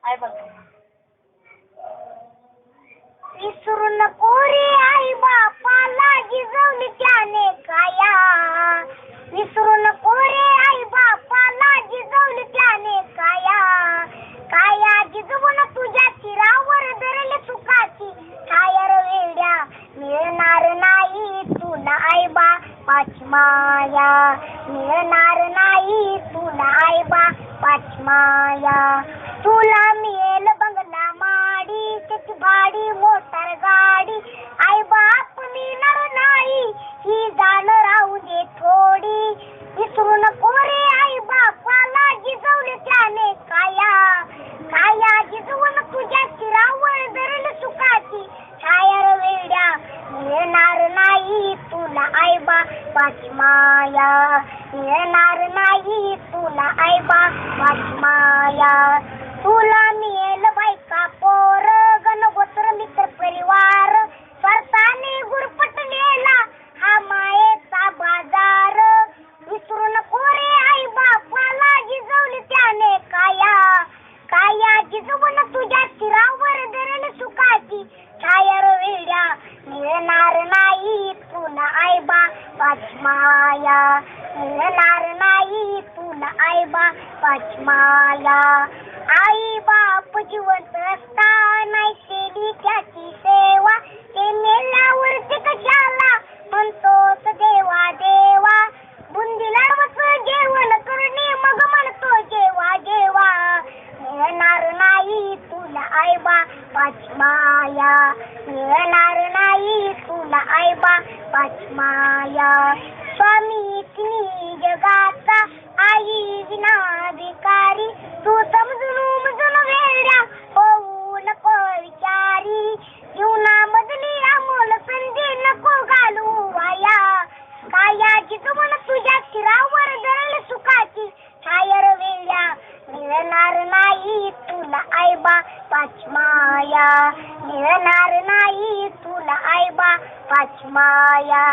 आहे बघ. विसरू नको रे आई बापाला जिजवली त्याने काया. विसरू नको रे आई बापाला जिजवली त्याने काया. काया जिजवून तुझ्या शिरावर धरली सुखाची छाया रे वेड्या. मिळणार नाही तुला आई बापाची माया. मिळणार नाही तुला आई बापाची माया. तुला मिळेल बंगला माडी त्याची भाडी मोटार गाडी. आई बाप मिळणार नाही ही जाण राहू दे थोडी. विसरू नको रे आई बापाला जिजवली त्याने काया. काया जिजवून तुझ्या शिरावर धरली सुखाची छाया रे वेड्या. मिळणार नाही तुला आई बापाची माया. मिळणार नाही तुला आई बापाची माया. तुला मिळेल बायका पोर गणगोत्र मित्र परिवार. स्वार्थाने गुरफटलेला हा मायेचा बाजार. विसरू नको रे आई बापाला जिजवली त्याने काया. काया जिजवून तुझ्या शिरावर धरली सुखाची छाया रे वेड्या. मिळणार नाही तुला आई बापाची माया. मिळणार नाही तुला आई बापाची माया. आई बाप जिवंत असताना केली त्याची सेवा. ते मेल्यावरती कशाला म्हणतोस देवा देवा. बुंदी लाडवच जेवण करणे मग म्हणतो जेवा जेवा. मिळणार नाही तुला आई बापाची माया. मिळणार नाही तुला आई बापाची माया. स्वामी तिन्ही जगाचा आई विना भिकारी. तू समजून उमजून वेड्या होऊ नको विचारी. जीवनामधली अमोल संधी नको घालू वाया. काया जिजवून तुझ्या शिरावर धरली सुखाची छाया रे वेड्या. मिळणार नाही तुला आई बापाची माया. मिळणार नाही तुला आई बापाची माया.